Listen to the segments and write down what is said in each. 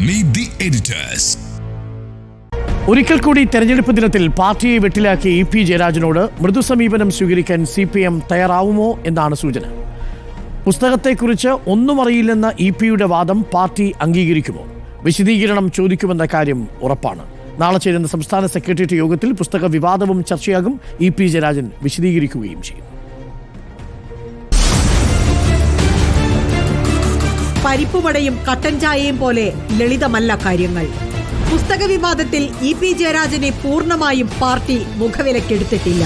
Meet the editors. ഒരിക്കൽ കൂടി തെരഞ്ഞെടുപ്പ് ദിനത്തിൽ പാർട്ടിയെ വെട്ടിലാക്കി ഇ.പി. ജയരാജനോട് മൃദുസമീപനം സ്വീകരിക്കാൻ CPM തയ്യാറാവുമോ എന്നാണ് സൂചന. പുസ്തകത്തെക്കുറിച്ച് ഒന്നും അറിയില്ലെന്ന ഇ.പി.യുടെ വാദം പാർട്ടി അംഗീകരിക്കുമോ? വിശദീകരണം ചോദിക്കുമെന്ന കാര്യം ഉറപ്പാണ്. നാളെ ചേരുന്ന സംസ്ഥാന സെക്രട്ടേറിയറ്റ് യോഗത്തിൽ പുസ്തക വിവാദവും ചർച്ചയാകും. ഇ.പി. ജയരാജൻ വിശദീകരിക്കുകയും ചെയ്യും. പരിപ്പുവടയും കട്ടൻ ചായയും പോലെ ലളിതമല്ല കാര്യങ്ങൾ. പുസ്തക വിവാദത്തിൽ ഇ.പി. ജയരാജനെ പൂർണ്ണമായും പാർട്ടി മുഖവിലക്കെടുത്തിട്ടില്ല.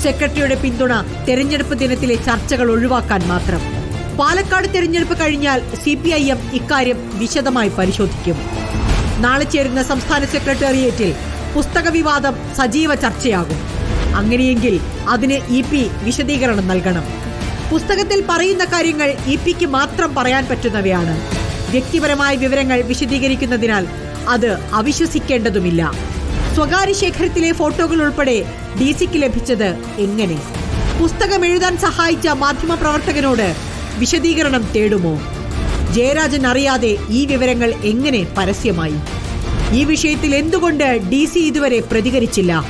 സെക്രട്ടറിയുടെ പിന്തുണ തെരഞ്ഞെടുപ്പ് ദിനത്തിലെ ചർച്ചകൾ ഒഴിവാക്കാൻ മാത്രം. പാലക്കാട് തെരഞ്ഞെടുപ്പ് കഴിഞ്ഞാൽ CPIM ഇക്കാര്യം വിശദമായി പരിശോധിക്കും. നാളെ ചേരുന്ന സംസ്ഥാന സെക്രട്ടേറിയറ്റിൽ പുസ്തക വിവാദം സജീവ ചർച്ചയാകും. അങ്ങനെയെങ്കിൽ അതിന് ഇ.പി. വിശദീകരണം നൽകണം. പുസ്തകത്തിൽ പറയുന്ന കാര്യങ്ങൾ ഇ.പി.ക്ക് മാത്രം പറയാൻ പറ്റുന്നവയാണ്. വ്യക്തിപരമായ വിവരങ്ങൾ വിശദീകരിക്കുന്നതിനാൽ അത് അവിശ്വസിക്കേണ്ടതുമില്ല. സ്വകാര്യ ശേഖരത്തിലെ ഫോട്ടോകൾ ഉൾപ്പെടെ DC-ക്ക് ലഭിച്ചത് എങ്ങനെ? പുസ്തകം എഴുതാൻ സഹായിച്ച മാധ്യമപ്രവർത്തകനോട് വിശദീകരണം തേടുമോ? ജയരാജൻ അറിയാതെ ഈ വിവരങ്ങൾ എങ്ങനെ പരസ്യമായി? ഈ വിഷയത്തിൽ എന്തുകൊണ്ട് DC ഇതുവരെ പ്രതികരിച്ചില്ല?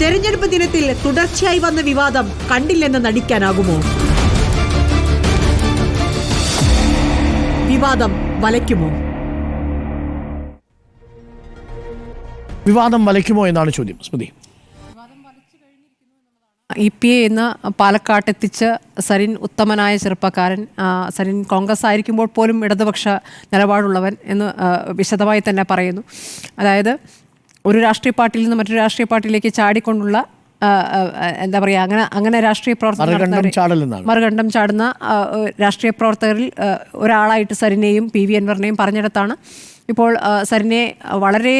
തെരഞ്ഞെടുപ്പ് ദിനത്തിൽ തുടർച്ചയായി വന്ന വിവാദം കണ്ടില്ലെന്ന് നടിക്കാനാകുമോ? വിവാദം വലയ്ക്കുമോ? വിവാദം വലയ്ക്കുമോ എന്നാണ് ചോദ്യം. സ്മൃതി, ഇ.പി.എ ഇന്ന് പാലക്കാട്ടെത്തിച്ച് സരിൻ ഉത്തമനായ ചെറുപ്പക്കാരൻ, സരിൻ കോൺഗ്രസ് ആയിരിക്കുമ്പോൾ പോലും ഇടതുപക്ഷ നിലപാടുള്ളവൻ എന്ന് വിശദമായി തന്നെ പറയുന്നു. അതായത് ഒരു രാഷ്ട്രീയ പാർട്ടിയിൽ നിന്ന് മറ്റൊരു രാഷ്ട്രീയ പാർട്ടിയിലേക്ക് ചാടിക്കൊണ്ടുള്ള എന്താ പറയുക, അങ്ങനെ രാഷ്ട്രീയ പ്രവർത്തകർ മറുകണ്ഠം ചാടുന്ന രാഷ്ട്രീയ പ്രവർത്തകരിൽ ഒരാളായിട്ട് സരിനെയും PV അൻവറിനെയും പറഞ്ഞിടത്താണ് ഇപ്പോൾ സരിനെ വളരെ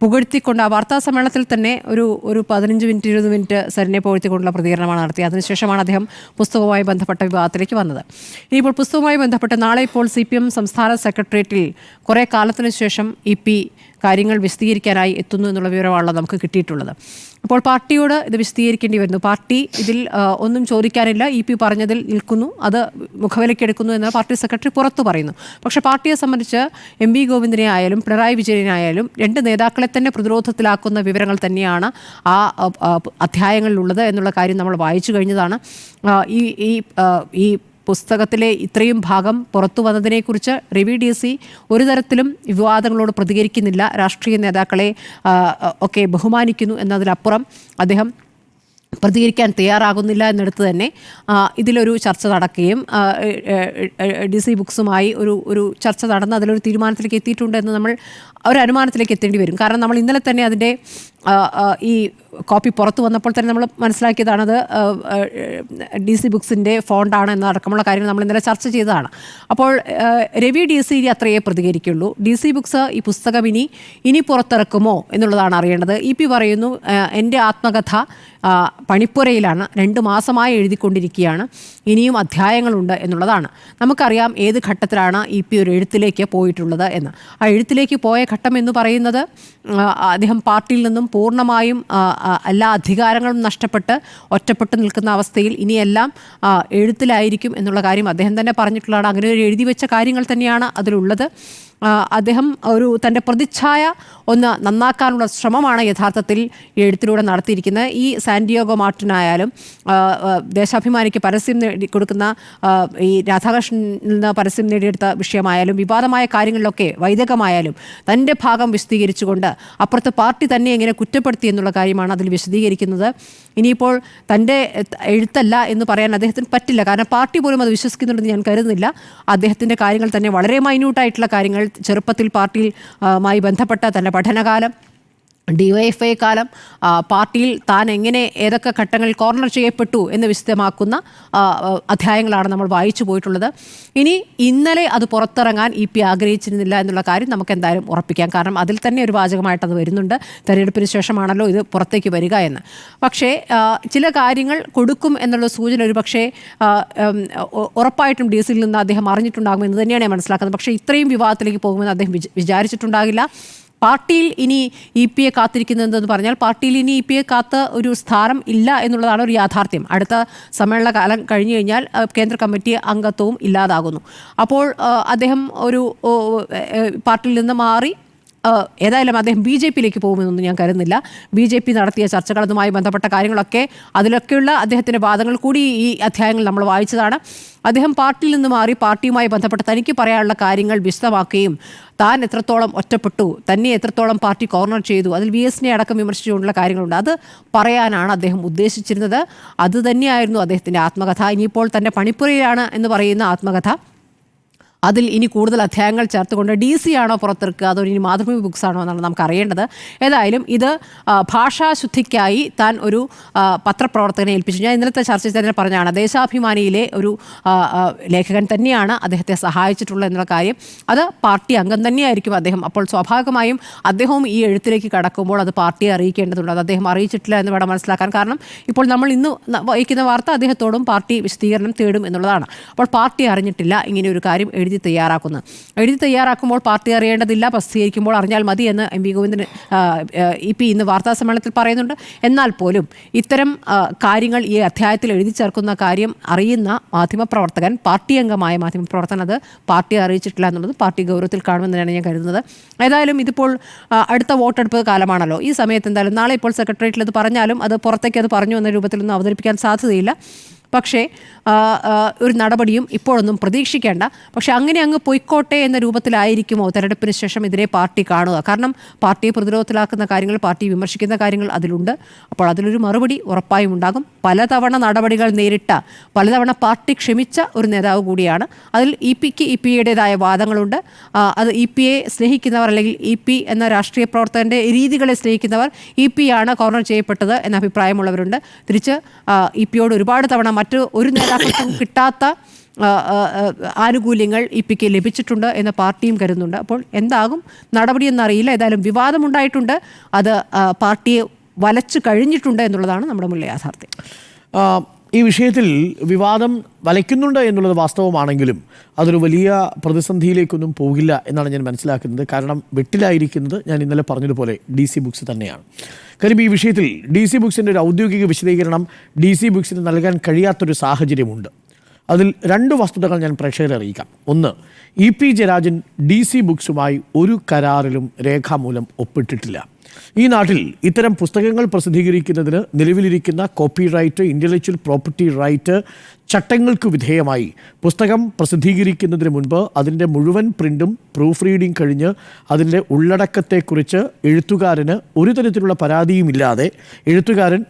പുകഴ്ത്തിക്കൊണ്ട് ആ വാർത്താ സമ്മേളനത്തിൽ തന്നെ ഒരു 15 മിനിറ്റ് 20 മിനിറ്റ് സരിനെ പുകഴ്ത്തിക്കൊണ്ടുള്ള പ്രതികരണമാണ് നടത്തിയത്. അതിനുശേഷമാണ് അദ്ദേഹം പുസ്തകവുമായി ബന്ധപ്പെട്ട വിവാദത്തിലേക്ക് വന്നത്. ഇനിയിപ്പോൾ പുസ്തകവുമായി ബന്ധപ്പെട്ട് നാളെ ഇപ്പോൾ CPM സംസ്ഥാന സെക്രട്ടേറിയറ്റിൽ കുറേ കാലത്തിന് ശേഷം ഇ.പി. കാര്യങ്ങൾ വിശദീകരിക്കാനായി എത്തുന്നു എന്നുള്ള വിവരമാണല്ലോ നമുക്ക് കിട്ടിയിട്ടുള്ളത്. അപ്പോൾ പാർട്ടിയോട് ഇത് വിശദീകരിക്കേണ്ടി വരുന്നു. പാർട്ടി ഇതിൽ ഒന്നും ചോദിക്കാനില്ല, ഇ.പി. പറഞ്ഞതിൽ നിൽക്കുന്നു, അത് മുഖവിലക്കെടുക്കുന്നു എന്ന് പാർട്ടി സെക്രട്ടറി പുറത്തു പറയുന്നു. പക്ഷേ പാർട്ടിയെ സംബന്ധിച്ച് MV ഗോവിന്ദനെ ആയാലും പിണറായി വിജയനെ ആയാലും രണ്ട് നേതാക്കളെ തന്നെ പ്രതിരോധത്തിലാക്കുന്ന വിവരങ്ങൾ തന്നെയാണ് ആ അധ്യായങ്ങളിലുള്ളത് എന്നുള്ള കാര്യം നമ്മൾ വായിച്ചു കഴിഞ്ഞതാണ്. ഈ പുസ്തകത്തിലെ ഇത്രയും ഭാഗം പുറത്തു വന്നതിനെക്കുറിച്ച് രവി DC ഒരു തരത്തിലും വിവാദങ്ങളോട് പ്രതികരിക്കുന്നില്ല. രാഷ്ട്രീയ നേതാക്കളെ ഒക്കെ ബഹുമാനിക്കുന്നു എന്നതിലപ്പുറം അദ്ദേഹം പ്രതികരിക്കാൻ തയ്യാറാകുന്നില്ല എന്നിടത്ത് തന്നെ ഇതിലൊരു ചർച്ച നടക്കുകയും DC ബുക്സുമായി ഒരു ചർച്ച നടന്ന് അതിലൊരു തീരുമാനത്തിലേക്ക് എത്തിയിട്ടുണ്ട് എന്ന് നമ്മൾ ഒരു അനുമാനത്തിലേക്ക് എത്തേണ്ടി വരും. കാരണം നമ്മൾ ഇന്നലെ തന്നെ അതിൻ്റെ ഈ കോപ്പി പുറത്തു വന്നപ്പോൾ തന്നെ നമ്മൾ മനസ്സിലാക്കിയതാണത് DC ബുക്സിൻ്റെ ഫോണ്ടാണ് എന്നടക്കമുള്ള കാര്യങ്ങൾ നമ്മൾ ഇന്നലെ ചർച്ച ചെയ്തതാണ്. അപ്പോൾ രവി DC അത്രയേ പ്രതികരിക്കുള്ളൂ. DC ബുക്സ് ഈ പുസ്തകം ഇനി പുറത്തിറക്കുമോ എന്നുള്ളതാണ് അറിയേണ്ടത്. ഇ.പി. പറയുന്നു, എൻ്റെ ആത്മകഥ പണിപ്പുരയിലാണ്, 2 മാസമായി എഴുതിക്കൊണ്ടിരിക്കുകയാണ്, ഇനിയും അധ്യായങ്ങളുണ്ട് എന്നുള്ളതാണ്. നമുക്കറിയാം ഏത് ഘട്ടത്തിലാണ് ഇ.പി. ഒരു എഴുത്തിലേക്ക് പോയിട്ടുള്ളത് എന്ന്. ആ എഴുത്തിലേക്ക് പോയ ഘട്ടം എന്ന് പറയുന്നത് അദ്ദേഹം പാർട്ടിയിൽ നിന്നും പൂർണ്ണമായും എല്ലാ അധികാരങ്ങളും നഷ്ടപ്പെട്ട് ഒറ്റപ്പെട്ട് നിൽക്കുന്ന അവസ്ഥയിൽ ഇനിയെല്ലാം എഴുത്തിലായിരിക്കും എന്നുള്ള കാര്യം അദ്ദേഹം തന്നെ പറഞ്ഞിട്ടുള്ളതാണ്. അങ്ങനെ ഒരു എഴുതി വെച്ച കാര്യങ്ങൾ തന്നെയാണ് അതിലുള്ളത്. അദ്ദേഹം തൻ്റെ പ്രതിച്ഛായ ഒന്ന് നന്നാക്കാനുള്ള ശ്രമമാണ് യഥാർത്ഥത്തിൽ എഴുത്തിലൂടെ നടത്തിയിരിക്കുന്നത്. ഈ സാന്റിയാഗോ മാർട്ടിനായാലും ദേശാഭിമാനിക്ക് പരസ്യം കൊടുക്കുന്ന ഈ രാധാകൃഷ്ണനിൽ നിന്ന് പരസ്യം നേടിയെടുത്ത വിഷയമായാലും വിവാദമായ കാര്യങ്ങളിലൊക്കെ വൈദികമായാലും തൻ്റെ ഭാഗം വിശദീകരിച്ചുകൊണ്ട് അപ്പുറത്ത് പാർട്ടി തന്നെ എങ്ങനെ കുറ്റപ്പെടുത്തി എന്നുള്ള കാര്യമാണ് അതിൽ വിശദീകരിക്കുന്നത്. ഇനിയിപ്പോൾ തൻ്റെ എഴുത്തല്ല എന്ന് പറയാൻ അദ്ദേഹത്തിന് പറ്റില്ല. കാരണം പാർട്ടി പോലും അത് വിശ്വസിക്കുന്നുണ്ടെന്ന് ഞാൻ കരുതുന്നില്ല. അദ്ദേഹത്തിൻ്റെ കാര്യങ്ങൾ തന്നെ വളരെ മൈന്യൂട്ടായിട്ടുള്ള കാര്യങ്ങൾ, ചെറുപ്പത്തിൽ പാർട്ടിയുമായി ബന്ധപ്പെട്ട തൻ്റെ പഠനകാലം, DYFI കാലം, പാർട്ടിയിൽ താൻ എങ്ങനെ ഏതൊക്കെ ഘട്ടങ്ങളിൽ കോർണർ ചെയ്യപ്പെട്ടു എന്ന് വിശദമാക്കുന്ന അധ്യായങ്ങളാണ് നമ്മൾ വായിച്ചു പോയിട്ടുള്ളത്. ഇന്നലെ അത് പുറത്തിറങ്ങാൻ ഇ.പി. ആഗ്രഹിച്ചിരുന്നില്ല എന്നുള്ള കാര്യം നമുക്ക് എന്തായാലും ഉറപ്പിക്കാം. കാരണം അതിൽ തന്നെ ഒരു വാചകമായിട്ട് അത് വരുന്നുണ്ട്, തെരഞ്ഞെടുപ്പിന് ശേഷമാണല്ലോ ഇത് പുറത്തേക്ക് വരിക എന്ന്. പക്ഷേ ചില കാര്യങ്ങൾ കൊടുക്കും എന്നുള്ള സൂചന ഒരു പക്ഷേ ഉറപ്പായിട്ടും DC-യിൽ നിന്ന് അദ്ദേഹം അറിഞ്ഞിട്ടുണ്ടാകുമെന്ന് തന്നെയാണ് ഞാൻ മനസ്സിലാക്കുന്നത്. പക്ഷേ ഇത്രയും വിവാദത്തിലേക്ക് പോകുമെന്ന് അദ്ദേഹം വിചാരിച്ചിട്ടുണ്ടാകില്ല. പാർട്ടിയിൽ ഇനി EP കാത്തിരിക്കുന്നതെന്ന് പറഞ്ഞാൽ പാർട്ടിയിൽ ഇനി EP കാത്ത് ഒരു സ്ഥാനം ഇല്ല എന്നുള്ളതാണ് ഒരു യാഥാർത്ഥ്യം. അടുത്ത സമ്മേളന കാലം കഴിഞ്ഞു കഴിഞ്ഞാൽ കേന്ദ്ര കമ്മിറ്റി അംഗത്വവും ഇല്ലാതാകുന്നു. അപ്പോൾ അദ്ദേഹം ഒരു പാർട്ടിയിൽ നിന്ന് മാറി ഏതായാലും അദ്ദേഹം BJP-യിലേക്ക് പോകുമെന്നൊന്നും ഞാൻ കരുതുന്നില്ല. BJP നടത്തിയ ചർച്ചകൾ, അതുമായി ബന്ധപ്പെട്ട കാര്യങ്ങളൊക്കെ, അതിലൊക്കെയുള്ള അദ്ദേഹത്തിൻ്റെ വാദങ്ങൾ കൂടി ഈ അധ്യായങ്ങൾ നമ്മൾ വായിച്ചതാണ്. അദ്ദേഹം പാർട്ടിയിൽ നിന്ന് മാറി പാർട്ടിയുമായി ബന്ധപ്പെട്ട് തനിക്ക് പറയാനുള്ള കാര്യങ്ങൾ വിശദമാക്കുകയും താൻ എത്രത്തോളം ഒറ്റപ്പെട്ടു, തന്നെ എത്രത്തോളം പാർട്ടി കോർണർ ചെയ്തു, അതിൽ VS-നെ അടക്കം വിമർശിച്ചുകൊണ്ടുള്ള കാര്യങ്ങളുണ്ട്, അത് പറയാനാണ് അദ്ദേഹം ഉദ്ദേശിച്ചിരുന്നത്. അത് തന്നെയായിരുന്നു അദ്ദേഹത്തിൻ്റെ ആത്മകഥ. ഇനിയിപ്പോൾ തൻ്റെ പണിപ്പുരയിലാണ് എന്ന് പറയുന്ന ആത്മകഥ, അതിൽ ഇനി കൂടുതൽ അധ്യായങ്ങൾ ചേർത്തുകൊണ്ട് DC ആണോ പുറത്തിറക്കുക, അതോ ഇനി മാതൃഭൂമി ബുക്സ് ആണോ എന്നാണ് നമുക്ക് അറിയേണ്ടത്. ഏതായാലും ഇത് ഭാഷാശുദ്ധിക്കായി താൻ ഒരു പത്രപ്രവർത്തകനെ ഏൽപ്പിച്ചു. ഞാൻ ഇന്നലത്തെ ചർച്ചയിൽ തന്നെ പറഞ്ഞാണ്, ദേശാഭിമാനിയിലെ ഒരു ലേഖകൻ തന്നെയാണ് അദ്ദേഹത്തെ സഹായിച്ചിട്ടുള്ളത് എന്നുള്ള കാര്യം. അത് പാർട്ടി അംഗം തന്നെയായിരിക്കും അദ്ദേഹം. അപ്പോൾ സ്വാഭാവികമായും അദ്ദേഹവും ഈ എഴുത്തിലേക്ക് കടക്കുമ്പോൾ അത് പാർട്ടിയെ അറിയിക്കേണ്ടതുണ്ട്. അത് അദ്ദേഹം അറിയിച്ചിട്ടില്ല എന്ന് വേണം മനസ്സിലാക്കാൻ. കാരണം ഇപ്പോൾ നമ്മൾ ഇന്ന് വഹിക്കുന്ന വാർത്ത അദ്ദേഹത്തോടും പാർട്ടി വിശദീകരണം തേടും എന്നുള്ളതാണ്. അപ്പോൾ പാർട്ടി അറിഞ്ഞിട്ടില്ല ഇങ്ങനെ ഒരു കാര്യം എഴുതി തയ്യാറാക്കുമ്പോൾ പാർട്ടി അറിയേണ്ടതില്ല, പ്രസിദ്ധീകരിക്കുമ്പോൾ അറിഞ്ഞാൽ മതി എന്ന് MP ഗോവിന്ദൻ EP ഇന്ന് വാർത്താ സമ്മേളനത്തിൽ പറയുന്നുണ്ട്. എന്നാൽ പോലും ഇത്തരം കാര്യങ്ങൾ ഈ അധ്യായത്തിൽ എഴുതി ചേർക്കുന്ന കാര്യം അറിയുന്ന മാധ്യമപ്രവർത്തകൻ, പാർട്ടി അംഗമായ മാധ്യമപ്രവർത്തകൻ, അത് പാർട്ടിയെ അറിയിച്ചിട്ടില്ല എന്നുള്ളത് പാർട്ടി ഗൗരവത്തിൽ കാണുമെന്നാണ് ഞാൻ കരുതുന്നത്. ഏതായാലും ഇതിപ്പോൾ അടുത്ത വോട്ടെടുപ്പ് കാലമാണല്ലോ. ഈ സമയത്ത് എന്തായാലും നാളെ ഇപ്പോൾ സെക്രട്ടേറിയറ്റിൽ അത് പറഞ്ഞാലും അത് പുറത്തേക്ക് അത് പറഞ്ഞു എന്ന രൂപത്തിലൊന്നും അവതരിപ്പിക്കാൻ സാധ്യതയില്ല. പക്ഷേ ഒരു നടപടിയും ഇപ്പോഴൊന്നും പ്രതീക്ഷിക്കേണ്ട. പക്ഷേ അങ്ങനെ അങ്ങ് പൊയ്ക്കോട്ടെ എന്ന രൂപത്തിലായിരിക്കുമോ തെരഞ്ഞെടുപ്പിന് ശേഷം ഇതിനെ പാർട്ടി കാണുക? കാരണം പാർട്ടിയെ പ്രതിരോധത്തിലാക്കുന്ന കാര്യങ്ങൾ, പാർട്ടി വിമർശിക്കുന്ന കാര്യങ്ങൾ അതിലുണ്ട്. അപ്പോൾ അതിലൊരു മറുപടി ഉറപ്പായും ഉണ്ടാകും. പലതവണ നടപടികൾ നേരിട്ട, പലതവണ പാർട്ടി ക്ഷമിച്ച ഒരു നേതാവ് കൂടിയാണ്. അതിൽ EP-യുടേതായ വാദങ്ങളുണ്ട്. അത് EP-യെ സ്നേഹിക്കുന്നവർ, അല്ലെങ്കിൽ EP എന്ന രാഷ്ട്രീയ പ്രവർത്തകൻ്റെ രീതികളെ സ്നേഹിക്കുന്നവർ EP-യാണ് കോർണർ ചെയ്യപ്പെട്ടത് എന്ന അഭിപ്രായമുള്ളവരുണ്ട്. തിരിച്ച് EP-യോട് ഒരുപാട് തവണ മറ്റ് ഒരു നേതാക്കൾക്കും കിട്ടാത്ത ആനുകൂല്യങ്ങൾ EP-ക്ക് ലഭിച്ചിട്ടുണ്ട് എന്ന് പാർട്ടിയും കരുതുന്നുണ്ട്. അപ്പോൾ എന്താകും നടപടി എന്നറിയില്ല. ഏതായാലും വിവാദമുണ്ടായിട്ടുണ്ട്, അത് പാർട്ടിയെ വലച്ചു കഴിഞ്ഞിട്ടുണ്ട് എന്നുള്ളതാണ് നമ്മുടെ മുന്നിലെ യാഥാർത്ഥ്യം. ഈ വിഷയത്തിൽ വിവാദം വലയ്ക്കുന്നുണ്ട് എന്നുള്ളത് വാസ്തവമാണെങ്കിലും അതൊരു വലിയ പ്രതിസന്ധിയിലേക്കൊന്നും പോകില്ല എന്നാണ് ഞാൻ മനസ്സിലാക്കുന്നത്. കാരണം വെട്ടിലായിരിക്കുന്നത് ഞാൻ ഇന്നലെ പറഞ്ഞതുപോലെ DC ബുക്സ് തന്നെയാണ്. കാര്യം ഈ വിഷയത്തിൽ DC ബുക്സിൻ്റെ ഒരു ഔദ്യോഗിക വിശദീകരണം DC ബുക്സിന് നൽകാൻ കഴിയാത്തൊരു സാഹചര്യമുണ്ട്. അതിൽ 2 വസ്തുതകൾ ഞാൻ പ്രേക്ഷകരെ അറിയിക്കാം. ഒന്ന്, EP ജയരാജൻ DC ബുക്സുമായി ഒരു കരാറിലും രേഖാമൂലം ഒപ്പിട്ടിട്ടില്ല. ഈ നാട്ടിൽ ഇത്തരം പുസ്തകങ്ങൾ പ്രസിദ്ധീകരിക്കുന്നതിന് നിലവിലിരിക്കുന്ന കോപ്പിറൈറ്റ്, ഇൻ്റലക്ച്വൽ പ്രോപ്പർട്ടി റൈറ്റ് ചട്ടങ്ങൾക്ക് വിധേയമായി പുസ്തകം പ്രസിദ്ധീകരിക്കുന്നതിന് മുൻപ് അതിൻ്റെ മുഴുവൻ പ്രിൻറ്റും പ്രൂഫ് റീഡിംഗ് കഴിഞ്ഞ് അതിൻ്റെ ഉള്ളടക്കത്തെക്കുറിച്ച് എഴുത്തുകാരന് ഒരു തരത്തിലുള്ള പരാതിയുമില്ലാതെ എഴുത്തുകാരൻ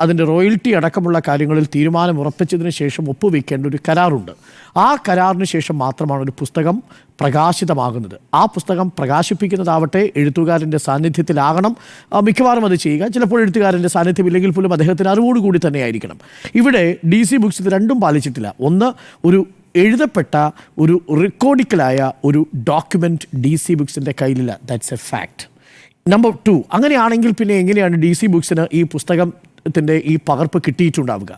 അതിൻ്റെ റോയൽറ്റി അടക്കമുള്ള കാര്യങ്ങളിൽ തീരുമാനം ഉറപ്പിച്ചതിന് ശേഷം ഒപ്പുവെക്കേണ്ട ഒരു കരാറുണ്ട്. ആ കരാറിന് ശേഷം മാത്രമാണ് ഒരു പുസ്തകം പ്രകാശിതമാകുന്നത്. ആ പുസ്തകം പ്രകാശിപ്പിക്കുന്നതാവട്ടെ എഴുത്തുകാരൻ്റെ സാന്നിധ്യത്തിലാകണം മിക്കവാറും അത് ചെയ്യുക. ചിലപ്പോൾ എഴുത്തുകാരൻ്റെ സാന്നിധ്യമില്ലെങ്കിൽ പോലും അദ്ദേഹത്തിന് അറിവോടുകൂടി തന്നെ ആയിരിക്കണം. ഇവിടെ DC ബുക്സ് ഇത് രണ്ടും പാലിച്ചിട്ടില്ല. ഒന്ന്, ഒരു എഴുതപ്പെട്ട ഒരു റെക്കോർഡിക്കലായ ഒരു ഡോക്യുമെൻ്റ് DC ബുക്സിൻ്റെ കയ്യിലില്ല. That's A fact. നമ്പർ 2, അങ്ങനെയാണെങ്കിൽ പിന്നെ എങ്ങനെയാണ് DC ബുക്സിന് ഈ പുസ്തകത്തിൻ്റെ ഈ പകർപ്പ് കിട്ടിയിട്ടുണ്ടാവുക?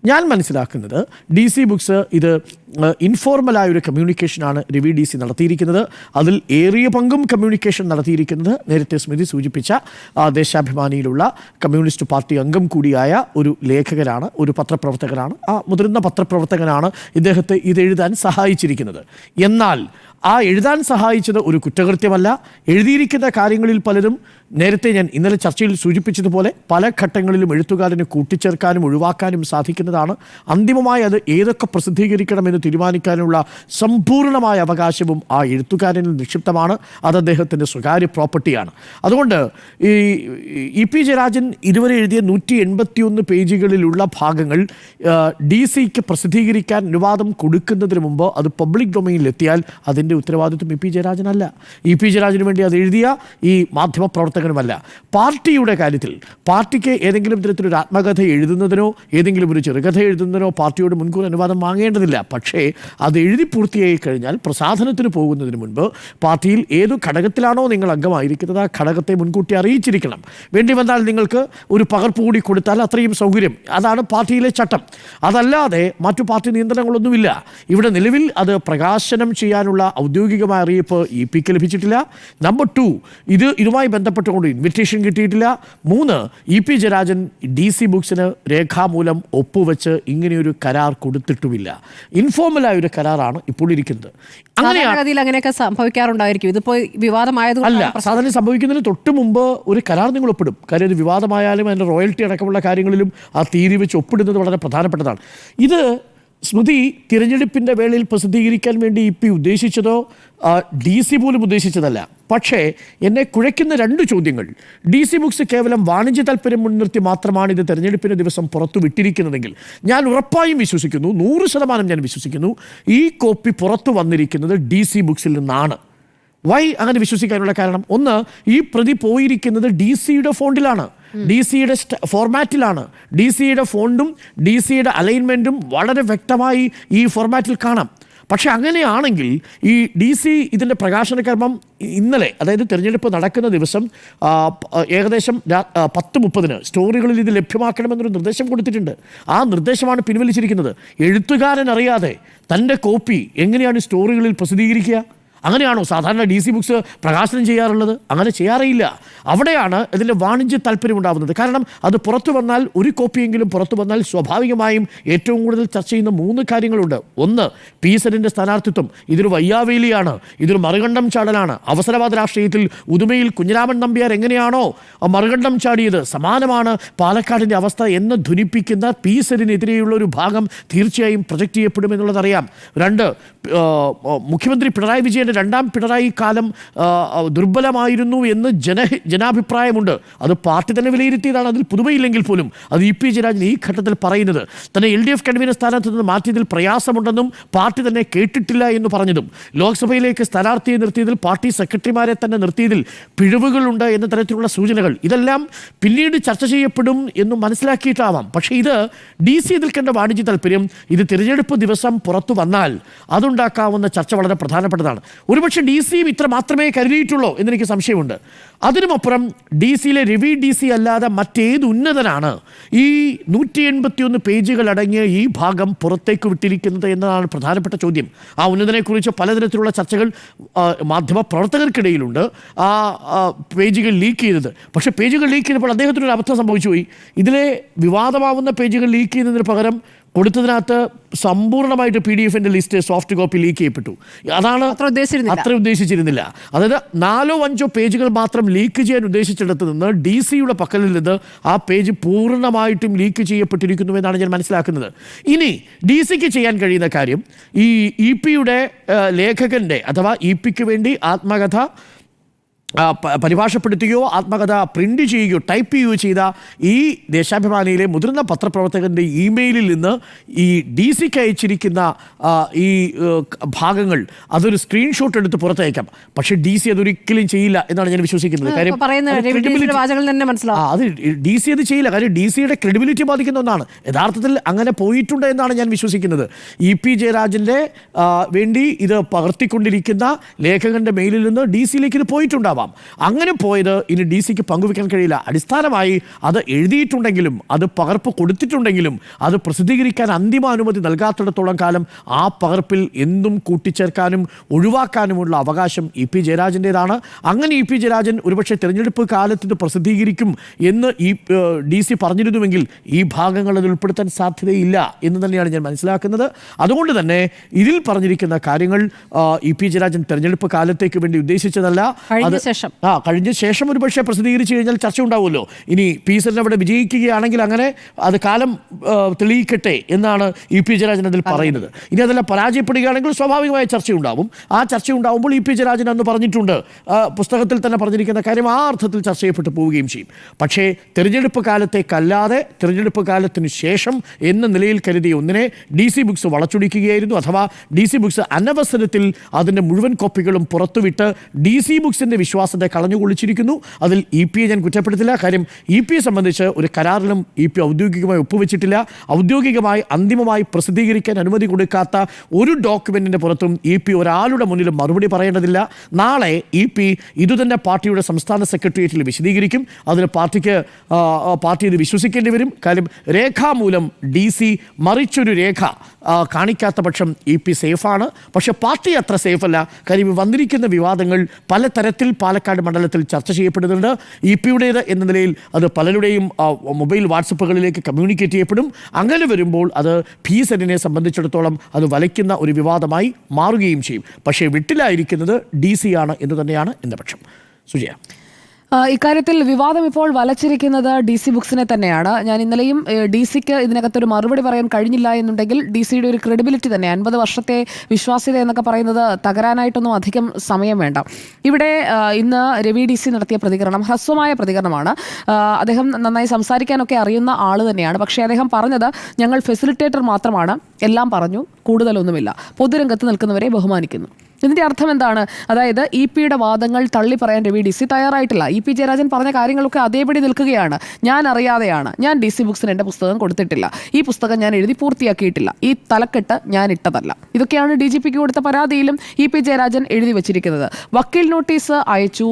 ഞാൻ മനസ്സിലാക്കുന്നത് DC ബുക്സ് ഇത് ഇൻഫോർമലായ ഒരു കമ്മ്യൂണിക്കേഷനാണ് റിവി DC നടത്തിയിരിക്കുന്നത്. അതിൽ ഏറിയ പങ്കും കമ്മ്യൂണിക്കേഷൻ നടത്തിയിരിക്കുന്നത് നേരത്തെ സ്മൃതി സൂചിപ്പിച്ച ദേശാഭിമാനിയിലുള്ള കമ്മ്യൂണിസ്റ്റ് പാർട്ടി അംഗം കൂടിയായ ഒരു ലേഖകനാണ്, ഒരു പത്രപ്രവർത്തകനാണ്. ആ മുതിർന്ന പത്രപ്രവർത്തകനാണ് ഇദ്ദേഹത്തെ ഇതെഴുതാൻ സഹായിച്ചിരിക്കുന്നത്. എന്നാൽ ആ എഴുതാൻ സഹായിച്ചത് ഒരു കുറ്റകൃത്യമല്ല. എഴുതിയിരിക്കുന്ന കാര്യങ്ങളിൽ പലരും നേരത്തെ ഞാൻ ഇന്നലെ ചർച്ചയിൽ സൂചിപ്പിച്ചതുപോലെ പല ഘട്ടങ്ങളിലും എഴുത്തുകാരന് കൂട്ടിച്ചേർക്കാനും ഒഴിവാക്കാനും സാധിക്കുന്നതാണ്. അന്തിമമായി അത് ഏതൊക്കെ പ്രസിദ്ധീകരിക്കണമെന്ന് തീരുമാനിക്കാനുള്ള സമ്പൂർണ്ണമായ അവകാശവും ആ എഴുത്തുകാരനിൽ നിക്ഷിപ്തമാണ്. അത് അദ്ദേഹത്തിൻ്റെ സ്വകാര്യ പ്രോപ്പർട്ടിയാണ്. അതുകൊണ്ട് ഈ EP ജയരാജൻ ഇതുവരെ എഴുതിയ 181 പേജുകളിലുള്ള ഭാഗങ്ങൾ DC-ക്ക് പ്രസിദ്ധീകരിക്കാൻ അനുവാദം കൊടുക്കുന്നതിന് മുമ്പ് അത് പബ്ലിക് ഡൊമൈനിലെത്തിയാൽ അതിൻ്റെ ഉത്തരവാദിത്വം EP ജയരാജനല്ല. EP ജയരാജന് വേണ്ടി അത് എഴുതിയ ഈ മാധ്യമപ്രവർത്തകനുമല്ല. പാർട്ടിയുടെ കാര്യത്തിൽ പാർട്ടിക്ക് ഏതെങ്കിലും തരത്തിലൊരു ആത്മകഥ എഴുതുന്നതിനോ ഏതെങ്കിലും ഒരു ചെറുകഥ എഴുതുന്നതിനോ പാർട്ടിയോട് മുൻകൂർ അനുവാദം വാങ്ങേണ്ടതില്ല. പക്ഷേ പക്ഷേ അത് എഴുതി പൂർത്തിയായി കഴിഞ്ഞാൽ പ്രസാധനത്തിന് പോകുന്നതിന് മുൻപ് പാർട്ടിയിൽ ഏതു ഘടകത്തിലാണോ നിങ്ങൾ അംഗമായിരിക്കുന്നത് ആ ഘടകത്തെ മുൻകൂട്ടി അറിയിച്ചിരിക്കണം. വേണ്ടി വന്നാൽ നിങ്ങൾക്ക് ഒരു പകർപ്പ് കൂടി കൊടുത്താൽ അത്രയും സൗകര്യം. അതാണ് പാർട്ടിയിലെ ചട്ടം. അതല്ലാതെ മറ്റു പാർട്ടി നിയന്ത്രണങ്ങളൊന്നുമില്ല. ഇവിടെ നിലവിൽ അത് പ്രകാശനം ചെയ്യാനുള്ള ഔദ്യോഗികമായ അറിയിപ്പ് EP-ക്ക് ലഭിച്ചിട്ടില്ല. നമ്പർ 2, ഇതുമായി ബന്ധപ്പെട്ടുകൊണ്ട് ഇൻവിറ്റേഷൻ കിട്ടിയിട്ടില്ല. 3, EP ജയരാജൻ DC ബുക്സിന് രേഖാമൂലം ഒപ്പുവെച്ച് ഇങ്ങനെയൊരു കരാർ കൊടുത്തിട്ടുമില്ല. ഇൻഫോർമലായ ഒരു കരാറാണ് ഇപ്പോൾ ഇരിക്കുന്നത്. അങ്ങനെയൊക്കെ സംഭവിക്കാറുണ്ടായിരിക്കും. ഇതിപ്പോൾ വിവാദമായത് അല്ല, സാധാരണ സംഭവിക്കുന്നതിന് തൊട്ട് മുമ്പ് ഒരു കരാർ നിങ്ങൾ ഒപ്പിടും. കാര്യം ഇത് വിവാദമായാലും അതിൻ്റെ റോയൽറ്റി അടക്കമുള്ള കാര്യങ്ങളിലും ആ തീയതി വെച്ച് ഒപ്പിടുന്നത് വളരെ പ്രധാനപ്പെട്ടതാണ്. ഇത് സ്മൃതി തിരഞ്ഞെടുപ്പിൻ്റെ വേളയിൽ പ്രസിദ്ധീകരിക്കാൻ വേണ്ടി EP ഉദ്ദേശിച്ചതോ DC പോലും ഉദ്ദേശിച്ചതല്ല. പക്ഷേ എന്നെ കുഴയ്ക്കുന്ന 2 ചോദ്യങ്ങൾ. DC ബുക്സ് കേവലം വാണിജ്യ താല്പര്യം മുൻനിർത്തി മാത്രമാണ് ഇത് തെരഞ്ഞെടുപ്പിൻ്റെ ദിവസം പുറത്തു വിട്ടിരിക്കുന്നതെങ്കിൽ ഞാൻ ഉറപ്പായും വിശ്വസിക്കുന്നു, 100% ഞാൻ വിശ്വസിക്കുന്നു, ഈ കോപ്പി പുറത്തു വന്നിരിക്കുന്നത് DC ബുക്സിൽ നിന്നാണ്. അങ്ങനെ വിശ്വസിക്കാനുള്ള കാരണം, ഒന്ന്, ഈ പ്രതി പോയിരിക്കുന്നത് DC-യുടെ ഫോണ്ടിലാണ്, DC-യുടെ ഫോർമാറ്റിലാണ്. DC-യുടെ ഫോണ്ടും DC-യുടെ അലൈൻമെൻറ്റും വളരെ വ്യക്തമായി ഈ ഫോർമാറ്റിൽ കാണാം. പക്ഷെ അങ്ങനെയാണെങ്കിൽ ഈ DC ഇതിൻ്റെ പ്രകാശന കർമ്മം ഇന്നലെ, അതായത് തിരഞ്ഞെടുപ്പ് നടക്കുന്ന ദിവസം ഏകദേശം 10:30 സ്റ്റോറികളിൽ ഇത് ലഭ്യമാക്കണമെന്നൊരു നിർദ്ദേശം കൊടുത്തിട്ടുണ്ട്. ആ നിർദ്ദേശമാണ് പിൻവലിച്ചിരിക്കുന്നത്. എഴുത്തുകാരൻ അറിയാതെ തൻ്റെ കോപ്പി എങ്ങനെയാണ് സ്റ്റോറികളിൽ പ്രസിദ്ധീകരിക്കുക? അങ്ങനെയാണോ സാധാരണ DC ബുക്സ് പ്രകാശനം ചെയ്യാറുള്ളത്? അങ്ങനെ ചെയ്യാറില്ല. അവിടെയാണ് ഇതിൻ്റെ വാണിജ്യ താല്പര്യം ഉണ്ടാകുന്നത്. കാരണം അത് പുറത്തു വന്നാൽ, ഒരു കോപ്പിയെങ്കിലും പുറത്തു വന്നാൽ സ്വാഭാവികമായും ഏറ്റവും കൂടുതൽ ചർച്ച ചെയ്യുന്ന 3 കാര്യങ്ങളുണ്ട്. ഒന്ന്, PSNൻ്റെ സ്ഥാനാർത്ഥിത്വം. ഇതൊരു വയ്യാവേലിയാണ്, ഇതൊരു മറുകണ്ഠം ചാടലാണ്. അവസരവാദ രാഷ്ട്രീയത്തിൽ ഉദുമയിൽ കുഞ്ഞിരാമൻ നമ്പ്യാർ എങ്ങനെയാണോ മറുകണ്ഠം ചാടിയത്, സമാനമാണ് പാലക്കാടിൻ്റെ അവസ്ഥ എന്ന് ധ്വനിപ്പിക്കുന്ന PSNനെതിരെയുള്ള ഒരു ഭാഗം തീർച്ചയായും പ്രൊജക്റ്റ് ചെയ്യപ്പെടുമെന്നുള്ളതറിയാം. 2, മുഖ്യമന്ത്രി പിണറായി വിജയൻ്റെ 2ാം പിണറായി കാലം ദുർബലമായിരുന്നു എന്ന് ജനാഭിപ്രായമുണ്ട്. അത് പാർട്ടി തന്നെ വിലയിരുത്തിയതാണ്. അതിൽ പുതുമയില്ലെങ്കിൽ പോലും അത് EP ജയരാജൻ ഈ ഘട്ടത്തിൽ പറയുന്നത് തന്നെ LDF കൺവീനർ സ്ഥാനത്ത് നിന്ന് മാറ്റിയതിൽ പ്രയാസമുണ്ടെന്നും പാർട്ടി തന്നെ കേട്ടിട്ടില്ല എന്ന് പറഞ്ഞതും, ലോക്സഭയിലേക്ക് സ്ഥാനാർത്ഥിയെ നിർത്തിയതിൽ പാർട്ടി സെക്രട്ടറിമാരെ തന്നെ നിർത്തിയതിൽ പിഴവുകളുണ്ട് എന്ന തരത്തിലുള്ള സൂചനകൾ, ഇതെല്ലാം പിന്നീട് ചർച്ച ചെയ്യപ്പെടും എന്ന് മനസ്സിലാക്കിയിട്ടാവാം. പക്ഷേ ഇത് DC ഇതിൽ കണ്ട വാണിജ്യ താല്പര്യം, ഇത് തിരഞ്ഞെടുപ്പ് ദിവസം പുറത്തു വന്നാൽ അതുണ്ടാക്കാവുന്ന ചർച്ച വളരെ പ്രധാനപ്പെട്ടതാണ്. ഒരുപക്ഷെ DC-യും ഇത്ര മാത്രമേ കരുതിയിട്ടുള്ളൂ എന്നെനിക്ക് സംശയമുണ്ട്. അതിനുമപ്പുറം DC-യിലെ രവി DC അല്ലാതെ മറ്റേത് ഉന്നതനാണ് ഈ 181 പേജുകൾ അടങ്ങിയ ഈ ഭാഗം പുറത്തേക്ക് വിട്ടിരിക്കുന്നത് എന്നതാണ് പ്രധാനപ്പെട്ട ചോദ്യം. ആ ഉന്നതനെക്കുറിച്ച് പലതരത്തിലുള്ള ചർച്ചകൾ മാധ്യമ പ്രവർത്തകർക്കിടയിലുണ്ട്. ആ പേജുകൾ ലീക്ക് ചെയ്തത്. പക്ഷേ പേജുകൾ ലീക്ക് ചെയ്തപ്പോൾ അദ്ദേഹത്തിനൊരു അബദ്ധം സംഭവിച്ചു പോയി. ഇതിലെ വിവാദമാവുന്ന പേജുകൾ ലീക്ക് ചെയ്യുന്നതിന് പകരം കൊടുത്തതിനകത്ത് സമ്പൂർണ്ണമായിട്ട് PDF-ൻ്റെ ലിസ്റ്റ് സോഫ്റ്റ് കോപ്പി ലീക്ക് ചെയ്യപ്പെട്ടു. അതാണ് അത്ര ഉദ്ദേശിച്ചിരുന്നില്ല. അതായത് 4ഓ 5ഓ പേജുകൾ മാത്രം ലീക്ക് ചെയ്യാൻ ഉദ്ദേശിച്ചിടത്ത് നിന്ന് DC-യുടെ പക്കലിൽ നിന്ന് ആ പേജ് പൂർണ്ണമായിട്ടും ലീക്ക് ചെയ്യപ്പെട്ടിരിക്കുന്നു എന്നാണ് ഞാൻ മനസ്സിലാക്കുന്നത്. ഇനി DC-ക്ക് ചെയ്യാൻ കഴിയുന്ന കാര്യം, ഈ EP-യുടെ ലേഖകൻ്റെ അഥവാ EP-ക്ക് വേണ്ടി ആത്മകഥ പരിഭാഷപ്പെടുത്തുകയോ ആത്മകഥ പ്രിൻ്റ് ചെയ്യുകയോ ടൈപ്പ് ചെയ്യുകയോ ചെയ്ത ഈ ദേശാഭിമാനിയിലെ മുതിർന്ന പത്രപ്രവർത്തകൻ്റെ ഇമെയിലിൽ നിന്ന് ഈ DC-ക്ക് അയച്ചിരിക്കുന്ന ഈ ഭാഗങ്ങൾ അതൊരു സ്ക്രീൻഷോട്ട് എടുത്ത് പുറത്തയക്കാം. പക്ഷേ DC അതൊരിക്കലും ചെയ്യില്ല എന്നാണ് ഞാൻ വിശ്വസിക്കുന്നത്. കാര്യം അത് DC അത് ചെയ്യില്ല. കാര്യം DC-യുടെ ക്രെഡിബിലിറ്റി ബാധിക്കുന്ന ഒന്നാണ്. യഥാർത്ഥത്തിൽ അങ്ങനെ പോയിട്ടുണ്ട് എന്നാണ് ഞാൻ വിശ്വസിക്കുന്നത്. EP ജയരാജൻ്റെ വേണ്ടി ഇത് പകർത്തിക്കൊണ്ടിരിക്കുന്ന ലേഖകൻ്റെ മെയിലിൽ നിന്ന് DC-യിലേക്ക് ഇത് പോയിട്ടുണ്ടാവാം. അങ്ങനെ പോയത് ഇനി DC-ക്ക് പങ്കുവെക്കാൻ കഴിയില്ല. അടിസ്ഥാനമായി അത് എഴുതിയിട്ടുണ്ടെങ്കിലും അത് പകർപ്പ് കൊടുത്തിട്ടുണ്ടെങ്കിലും അത് പ്രസിദ്ധീകരിക്കാൻ അന്തിമ അനുമതി നൽകാത്തിടത്തോളം കാലം ആ പകർപ്പിൽ എന്തും കൂട്ടിച്ചേർക്കാനും ഒഴിവാക്കാനുമുള്ള അവകാശം EP ജയരാജൻ്റേതാണ്. അങ്ങനെ EP ജയരാജൻ ഒരുപക്ഷെ തിരഞ്ഞെടുപ്പ് കാലത്ത് ഇത് പ്രസിദ്ധീകരിക്കും എന്ന് ഈ DC പറഞ്ഞിരുന്നുവെങ്കിൽ ഈ ഭാഗങ്ങൾ അത് ഉൾപ്പെടുത്താൻ സാധ്യതയില്ല എന്ന് തന്നെയാണ് ഞാൻ മനസ്സിലാക്കുന്നത്. അതുകൊണ്ട് തന്നെ ഇതിൽ പറഞ്ഞിരിക്കുന്ന കാര്യങ്ങൾ EP ജയരാജൻ തിരഞ്ഞെടുപ്പ് കാലത്തേക്ക് വേണ്ടി ഉദ്ദേശിച്ചതല്ല. കഴിഞ്ഞ ശേഷം ഒരു പക്ഷേ പ്രസിദ്ധീകരിച്ചു കഴിഞ്ഞാൽ ചർച്ച ഉണ്ടാവുമല്ലോ. ഇനി PSN അവിടെ വിജയിക്കുകയാണെങ്കിൽ അങ്ങനെ അത് കാലം തെളിയിക്കട്ടെ എന്നാണ് EP ജയരാജൻ അതിൽ പറയുന്നത്. ഇനി അതെല്ലാം പരാജയപ്പെടുകയാണെങ്കിൽ സ്വാഭാവികമായ ചർച്ചയുണ്ടാവും. ആ ചർച്ച ഉണ്ടാവുമ്പോൾ EP ജയരാജൻ അന്ന് പറഞ്ഞിട്ടുണ്ട്, പുസ്തകത്തിൽ തന്നെ പറഞ്ഞിരിക്കുന്ന കാര്യം ആ അർത്ഥത്തിൽ ചർച്ച ചെയ്യപ്പെട്ടു പോവുകയും ചെയ്യും. പക്ഷേ തിരഞ്ഞെടുപ്പ് കാലത്തേക്കല്ലാതെ തിരഞ്ഞെടുപ്പ് കാലത്തിന് ശേഷം എന്ന നിലയിൽ കരുതിയ ഒന്നിനെ DC ബുക്സ് വളച്ചൊടിക്കുകയായിരുന്നു. അഥവാ DC ബുക്സ് അനവസരത്തിൽ അതിൻ്റെ മുഴുവൻ കോപ്പികളും പുറത്തുവിട്ട് DC ബുക്സിൻ്റെ വിശ്വാസത്തെ കളഞ്ഞുകൊള്ളിച്ചിരിക്കുന്നു. അതിൽ EP ഞാൻ കുറ്റപ്പെടുത്തില്ല. കാര്യം EP സംബന്ധിച്ച് ഒരു കരാറിലും EP ഔദ്യോഗികമായി ഒപ്പുവെച്ചിട്ടില്ല. ഔദ്യോഗികമായി അന്തിമമായി പ്രസിദ്ധീകരിക്കാൻ അനുമതി കൊടുക്കാത്ത ഒരു ഡോക്യുമെന്റിന്റെ പുറത്തും EP ഒരാളുടെ മുന്നിലും മറുപടി പറയേണ്ടതില്ല. നാളെ EP ഇതുതന്നെ പാർട്ടിയുടെ സംസ്ഥാന സെക്രട്ടേറിയറ്റിൽ വിശദീകരിക്കും. അതിന് പാർട്ടി ഇത് വിശ്വസിക്കേണ്ടി വരും. കാര്യം രേഖാമൂലം DC മറിച്ചൊരു രേഖ കാണിക്കാത്ത പക്ഷം EP സേഫാണ്. പക്ഷെ പാർട്ടി അത്ര സേഫല്ല. കാര്യം വന്നിരിക്കുന്ന വിവാദങ്ങൾ പലതരത്തിൽ പാലക്കാട് മണ്ഡലത്തിൽ ചർച്ച ചെയ്യപ്പെടുന്നുണ്ട്. EP-യുടേത് എന്ന നിലയിൽ അത് പലരുടെയും മൊബൈൽ വാട്സപ്പുകളിലേക്ക് കമ്മ്യൂണിക്കേറ്റ് ചെയ്യപ്പെടും. അങ്ങനെ വരുമ്പോൾ അത് PSNനെ സംബന്ധിച്ചിടത്തോളം അത് വലയ്ക്കുന്ന ഒരു വിവാദമായി മാറുകയും ചെയ്യും. പക്ഷേ വിട്ടിലായിരിക്കുന്നത് DC ആണ് എന്ന് തന്നെയാണ് എൻ്റെ പക്ഷം. സുജയ, ഇക്കാര്യത്തിൽ വിവാദം ഇപ്പോൾ വലച്ചിരിക്കുന്നത് DC ബുക്സിനെ തന്നെയാണ്. ഞാൻ ഇന്നലെയും DCക്ക് ഇതിനകത്തൊരു മറുപടി പറയാൻ കഴിഞ്ഞില്ല എന്നുണ്ടെങ്കിൽ DCയുടെ ഒരു ക്രെഡിബിലിറ്റി തന്നെ 50 വർഷത്തെ വിശ്വാസ്യത എന്നൊക്കെ പറയുന്നത് തകരാനായിട്ടൊന്നും അധികം സമയം വേണ്ട. ഇവിടെ ഇന്ന് രവി DC നടത്തിയ പ്രതികരണം ഹ്രസ്വമായ പ്രതികരണമാണ്. അദ്ദേഹം നന്നായി സംസാരിക്കാനൊക്കെ അറിയുന്ന ആൾ തന്നെയാണ്. പക്ഷേ അദ്ദേഹം പറഞ്ഞത് ഞങ്ങൾ ഫെസിലിറ്റേറ്റർ മാത്രമാണ്, എല്ലാം പറഞ്ഞു, കൂടുതലൊന്നുമില്ല, പൊതുരംഗത്ത് നിൽക്കുന്നവരെ ബഹുമാനിക്കുന്നു. ഇതിൻ്റെ അർത്ഥം എന്താണ്? അതായത് EP-യുടെ വാദങ്ങൾ തള്ളി പറയാൻ രവി DC തയ്യാറായിട്ടില്ല. EP ജയരാജൻ പറഞ്ഞ കാര്യങ്ങളൊക്കെ അതേപടി നിൽക്കുകയാണ്. ഞാൻ അറിയാതെയാണ്, ഞാൻ DC ബുക്സിന് എൻ്റെ പുസ്തകം കൊടുത്തിട്ടില്ല, ഈ പുസ്തകം ഞാൻ എഴുതി പൂർത്തിയാക്കിയിട്ടില്ല, ഈ തലക്കെട്ട് ഞാൻ ഇട്ടതല്ല. ഇതൊക്കെയാണ് DGPക്ക് കൊടുത്ത പരാതിയിലും EP ജയരാജൻ എഴുതി വച്ചിരിക്കുന്നത്. വക്കീൽ നോട്ടീസ് അയച്ചു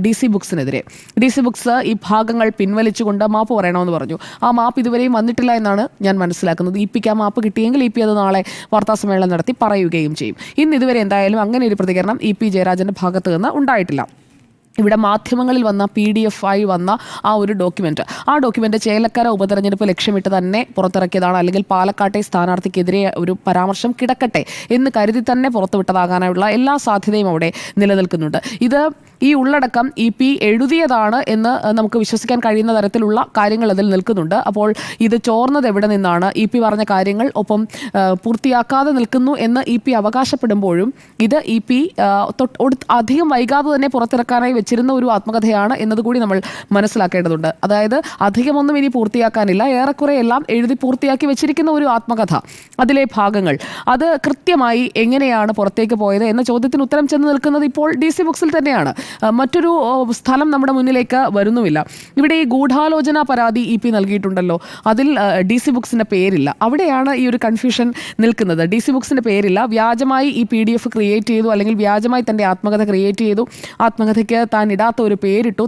DC ബുക്സിനെതിരെ. DC ബുക്സ് ഈ ഭാഗങ്ങൾ പിൻവലിച്ചുകൊണ്ട് മാപ്പ് പറയണമെന്ന് പറഞ്ഞു. ആ മാപ്പ് ഇതുവരെയും വന്നിട്ടില്ല എന്നാണ് ഞാൻ മനസ്സിലാക്കുന്നത്. EP-ക്ക് ആ മാപ്പ് കിട്ടിയെങ്കിൽ EP അത് നാളെ വാർത്താസമ്മേളനം നടത്തി പറയുകയും ചെയ്യും. ഇന്ന് ഇതുവരെ എന്തായാലും അങ്ങനെ ഒരു പ്രതികരണം EP ജയരാജൻ്റെ ഭാഗത്ത് നിന്ന് ഉണ്ടായിട്ടില്ല. ഇവിടെ മാധ്യമങ്ങളിൽ വന്ന PDF ആയി വന്ന ആ ഒരു ഡോക്യുമെൻ്റ് ചേലക്കര ഉപതെരഞ്ഞെടുപ്പ് ലക്ഷ്യമിട്ട് തന്നെ പുറത്തിറക്കിയതാണ്. അല്ലെങ്കിൽ പാലക്കാട്ടെ സ്ഥാനാർത്ഥിക്കെതിരെ ഒരു പരാമർശം കിടക്കട്ടെ എന്ന് കരുതി തന്നെ പുറത്തുവിട്ടതാകാനുള്ള എല്ലാ സാധ്യതയും അവിടെ നിലനിൽക്കുന്നുണ്ട്. ഈ ഉള്ളടക്കം EP എഴുതിയതാണ് എന്ന് നമുക്ക് വിശ്വസിക്കാൻ കഴിയുന്ന തരത്തിലുള്ള കാര്യങ്ങൾ അതിൽ നിൽക്കുന്നുണ്ട്. അപ്പോൾ ഇത് ചോർന്നത് എവിടെ നിന്നാണ്? EP പറഞ്ഞ കാര്യങ്ങൾ ഒപ്പം പൂർത്തിയാക്കാതെ നിൽക്കുന്നു എന്ന് EP അവകാശപ്പെടുമ്പോഴും ഇത് EP അധികം വൈകാതെ തന്നെ പുറത്തിറക്കാനായി വെച്ചിരുന്ന ഒരു ആത്മകഥയാണ് എന്നതുകൂടി നമ്മൾ മനസ്സിലാക്കേണ്ടതുണ്ട്. അതായത് അധികമൊന്നും ഇനി പൂർത്തിയാക്കാനില്ല, ഏറെക്കുറെ എല്ലാം എഴുതി പൂർത്തിയാക്കി വെച്ചിരിക്കുന്ന ഒരു ആത്മകഥ, അതിലെ ഭാഗങ്ങൾ അത് കൃത്യമായി എങ്ങനെയാണ് പുറത്തേക്ക് പോയത് എന്ന ചോദ്യത്തിന് ഉത്തരം ചെന്ന് നിൽക്കുന്നത് ഇപ്പോൾ DC ബുക്സിൽ തന്നെയാണ്. മറ്റൊരു സ്ഥലം നമ്മുടെ മുന്നിലേക്ക് വരുന്നുമില്ല. ഇവിടെ ഈ ഗൂഢാലോചന പരാതി EP നൽകിയിട്ടുണ്ടല്ലോ, അതിൽ DC ബുക്സിൻ്റെ പേരില്ല. അവിടെയാണ് ഈ ഒരു കൺഫ്യൂഷൻ നിൽക്കുന്നത്. DC ബുക്സിൻ്റെ പേരില്ല, വ്യാജമായി ഈ PDF ക്രിയേറ്റ് ചെയ്തു, അല്ലെങ്കിൽ വ്യാജമായി തൻ്റെ ആത്മകഥ ക്രിയേറ്റ് ചെയ്തു, ആത്മകഥയ്ക്ക് താൻ ഇടാത്ത ഒരു പേരിട്ടു,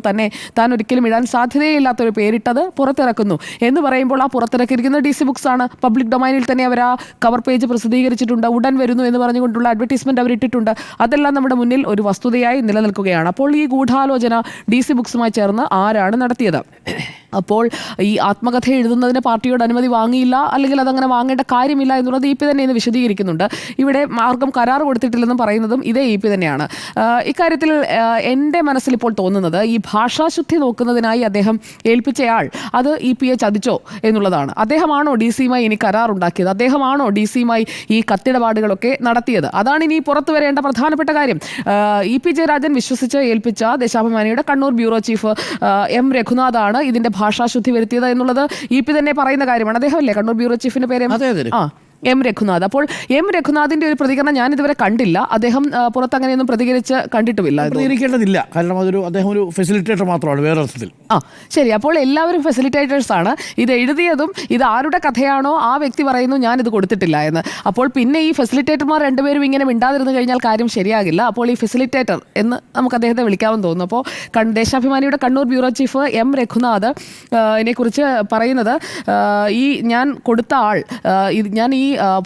താൻ ഒരിക്കലും ഇടാൻ സാധ്യതയില്ലാത്ത ഒരു പേരിട്ടത് പുറത്തിറക്കുന്നു എന്ന് പറയുമ്പോൾ ആ പുറത്തിറക്കിയിരിക്കുന്ന DC ബുക്സ് ആണ്. പബ്ലിക് ഡൊമൈനിൽ തന്നെ അവർ ആ കവർ പേജ് പ്രസിദ്ധീകരിച്ചിട്ടുണ്ട്. ഉടൻ വരുന്നു എന്ന് പറഞ്ഞുകൊണ്ടുള്ള അഡ്വർടൈസ്മെന്റ് അവർ ഇട്ടിട്ടുണ്ട്. അതെല്ലാം നമ്മുടെ മുന്നിൽ ഒരു വസ്തുതയായി നിലനിൽക്കുകയാണ്. അപ്പോൾ ഈ ഗൂഢാലോചന DC ബുക്സുമായി ചേർന്ന് ആരാണ് നടത്തിയത്? അപ്പോൾ ഈ ആത്മകഥ എഴുതുന്നതിന് പാർട്ടിയോട് അനുമതി വാങ്ങിയില്ല, അല്ലെങ്കിൽ അതങ്ങനെ വാങ്ങേണ്ട കാര്യമില്ല എന്നുള്ളത് EP തന്നെ ഇന്ന് വിശദീകരിക്കുന്നുണ്ട്. ഇവിടെ ആർക്കും കരാർ കൊടുത്തിട്ടില്ലെന്നും പറയുന്നതും ഇതേ EP തന്നെയാണ്. ഇക്കാര്യത്തിൽ എൻ്റെ മനസ്സിൽ ഇപ്പോൾ തോന്നുന്നത് ഈ ഭാഷാശുദ്ധി നോക്കുന്നതിനായി അദ്ദേഹം ഏൽപ്പിച്ചയാൾ അത് EP-യെ ചതിച്ചോ എന്നുള്ളതാണ്. അദ്ദേഹമാണോ DC-യുമായി ഇനി കരാർ ഉണ്ടാക്കിയത്? അദ്ദേഹമാണോ DC-യുമായി ഈ കത്തിടപാടുകളൊക്കെ നടത്തിയത്? അതാണ് ഇനി പുറത്തു വരേണ്ട പ്രധാനപ്പെട്ട കാര്യം. EP ജയരാജൻ വിശ്വസിച്ച് ഏൽപ്പിച്ച ദേശാഭിമാനിയുടെ കണ്ണൂർ ബ്യൂറോ ചീഫ് M രഘുനാഥാണ് ഇതിന്റെ ഭാഷാശുദ്ധി വരുത്തിയത് എന്നുള്ളത് EP തന്നെ പറയുന്ന കാര്യമാണ്. അദ്ദേഹമല്ലേ കണ്ണൂർ ബ്യൂറോ ചീഫിന്റെ പേര്? M രഘുനാഥ്. അപ്പോൾ M രഘുനാഥിന്റെ ഒരു പ്രതികരണം ഞാൻ ഇതുവരെ കണ്ടില്ല. അദ്ദേഹം പുറത്ത് അങ്ങനെയൊന്നും പ്രതികരിച്ച് കണ്ടിട്ടുമില്ല. പ്രതികരിക്കേണ്ടതില്ല, കാരണം അദ്ദേഹം ഒരു ഫെസിലിറ്റേറ്റർ മാത്രമാണ് വേറെ അർത്ഥത്തിൽ. ശരി. അപ്പോൾ എല്ലാവരും ഫെസിലിറ്റേറ്റേഴ്സ് ആണ്. ഇത് എഴുതിയതും ഇത് ആരുടെ കഥയാണോ ആ വ്യക്തി പറയുന്നു ഞാൻ ഇത് കൊടുത്തിട്ടില്ല എന്ന്. അപ്പോൾ പിന്നെ ഈ ഫെസിലിറ്റേറ്റർമാർ രണ്ടുപേരും ഇങ്ങനെ മിണ്ടാതിരുന്ന് കഴിഞ്ഞാൽ കാര്യം ശരിയാകില്ല. അപ്പോൾ ഈ ഫെസിലിറ്റേറ്റർ എന്ന് നമുക്ക് അദ്ദേഹത്തെ വിളിക്കാമെന്ന് തോന്നുന്നു. അപ്പോൾ ദേശാഭിമാനിയുടെ Kannur bureau chief M Raghunath ഇതിനെക്കുറിച്ച് പറയുന്നത് ഈ ഞാൻ കൊടുത്ത ആൾ, ഞാൻ ഈ